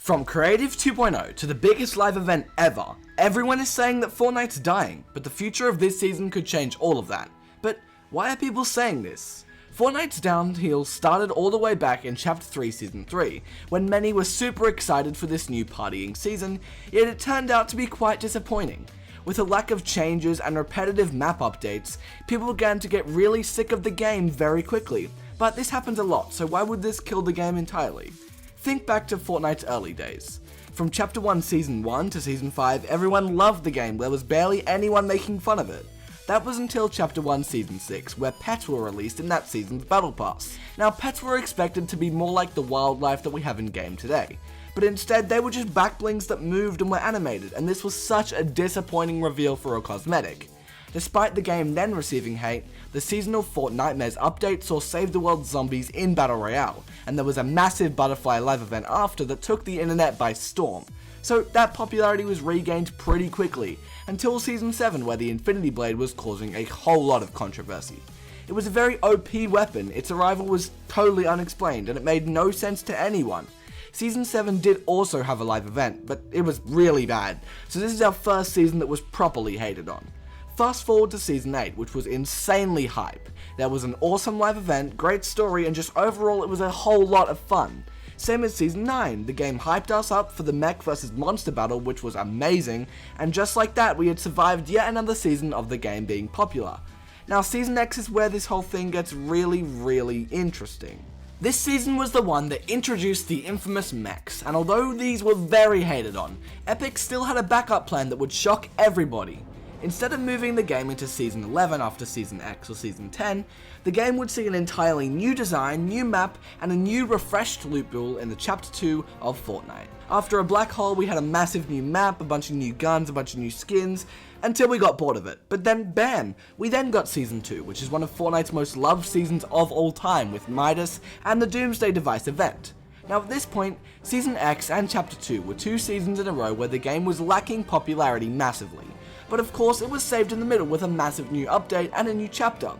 From Creative 2.0 to the biggest live event ever, everyone is saying that Fortnite's dying, but the future of this season could change all of that. But why are people saying this? Fortnite's downhill started all the way back in Chapter 3 Season 3, when many were super excited for this new partying season, yet it turned out to be quite disappointing. With a lack of changes and repetitive map updates, people began to get really sick of the game very quickly, but this happens a lot, so why would this kill the game entirely? Think back to Fortnite's early days. From Chapter 1 Season 1 to Season 5, everyone loved the game, there was barely anyone making fun of it. That was until Chapter 1 Season 6, where pets were released in that season's Battle Pass. Now, pets were expected to be more like the wildlife that we have in-game today, but instead they were just backblings that moved and were animated, and this was such a disappointing reveal for a cosmetic. Despite the game then receiving hate, the seasonal Fortnitemares update saw Save the World Zombies in Battle Royale, and there was a massive Butterfly live event after that took the internet by storm. So that popularity was regained pretty quickly, until Season 7 where the Infinity Blade was causing a whole lot of controversy. It was a very OP weapon, its arrival was totally unexplained, and it made no sense to anyone. Season 7 did also have a live event, but it was really bad, so this is our first season that was properly hated on. Fast forward to Season 8, which was insanely hype. There was an awesome live event, great story, and just overall it was a whole lot of fun. Same as Season 9, the game hyped us up for the mech vs monster battle, which was amazing, and just like that we had survived yet another season of the game being popular. Now Season X is where this whole thing gets really interesting. This season was the one that introduced the infamous mechs, and although these were very hated on, Epic still had a backup plan that would shock everybody. Instead of moving the game into Season 11 after Season X or Season 10, the game would see an entirely new design, new map, and a new refreshed loot pool in the Chapter 2 of Fortnite. After a black hole, we had a massive new map, a bunch of new guns, a bunch of new skins, until we got bored of it. But then bam, we then got Season 2, which is one of Fortnite's most loved seasons of all time, with Midas and the Doomsday Device event. Now at this point, Season X and Chapter 2 were two seasons in a row where the game was lacking popularity massively. But of course it was saved in the middle with a massive new update and a new chapter.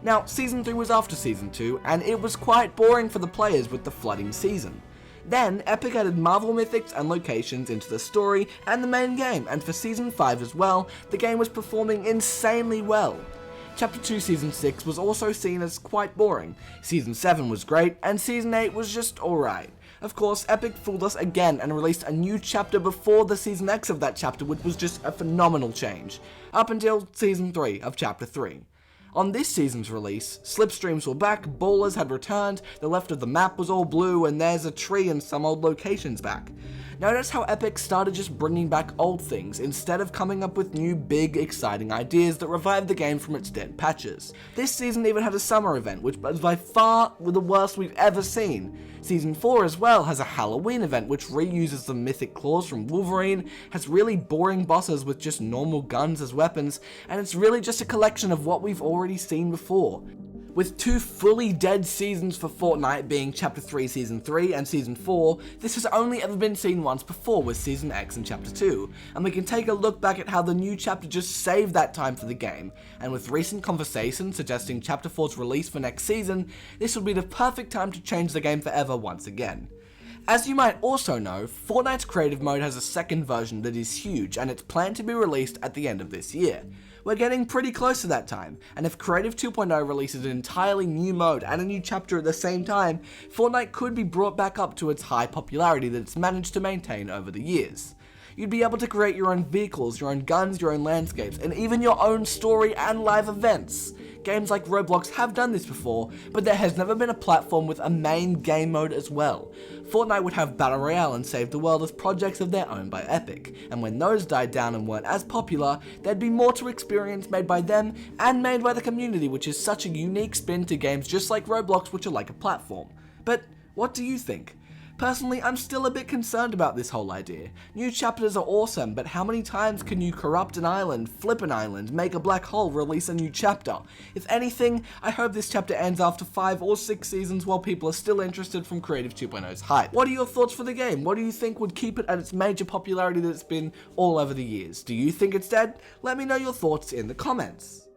Now Season 3 was after Season 2, and it was quite boring for the players with the flooding season. Then Epic added Marvel mythics and locations into the story and the main game, and for Season 5 as well, the game was performing insanely well. Chapter 2 Season 6 was also seen as quite boring, Season 7 was great, and Season 8 was just alright. Of course, Epic fooled us again and released a new chapter before the Season X of that chapter, which was just a phenomenal change, up until Season 3 of Chapter 3. On this season's release, slipstreams were back, ballers had returned, the left of the map was all blue, and there's a tree and some old locations back. Notice how Epic started just bringing back old things instead of coming up with new big exciting ideas that revived the game from its dead patches. This season even had a summer event, which was by far the worst we've ever seen. Season 4 as well has a Halloween event which reuses the mythic claws from Wolverine, has really boring bosses with just normal guns as weapons, and it's really just a collection of what we've already seen before. With two fully dead seasons for Fortnite being Chapter 3 Season 3 and Season 4, this has only ever been seen once before with Season X and Chapter 2, and we can take a look back at how the new chapter just saved that time for the game, and with recent conversations suggesting Chapter 4's release for next season, this would be the perfect time to change the game forever once again. As you might also know, Fortnite's creative mode has a second version that is huge, and it's planned to be released at the end of this year. We're getting pretty close to that time, and if Creative 2.0 releases an entirely new mode and a new chapter at the same time, Fortnite could be brought back up to its high popularity that it's managed to maintain over the years. You'd be able to create your own vehicles, your own guns, your own landscapes, and even your own story and live events. Games like Roblox have done this before, but there has never been a platform with a main game mode as well. Fortnite would have Battle Royale and Save the World as projects of their own by Epic, and when those died down and weren't as popular, there'd be more to experience made by them and made by the community, which is such a unique spin to games just like Roblox, which are like a platform. But what do you think? Personally, I'm still a bit concerned about this whole idea. New chapters are awesome, but how many times can you corrupt an island, flip an island, make a black hole, release a new chapter? If anything, I hope this chapter ends after 5 or 6 seasons while people are still interested from Creative 2.0's hype. What are your thoughts for the game? What do you think would keep it at its major popularity that it's been all over the years? Do you think it's dead? Let me know your thoughts in the comments.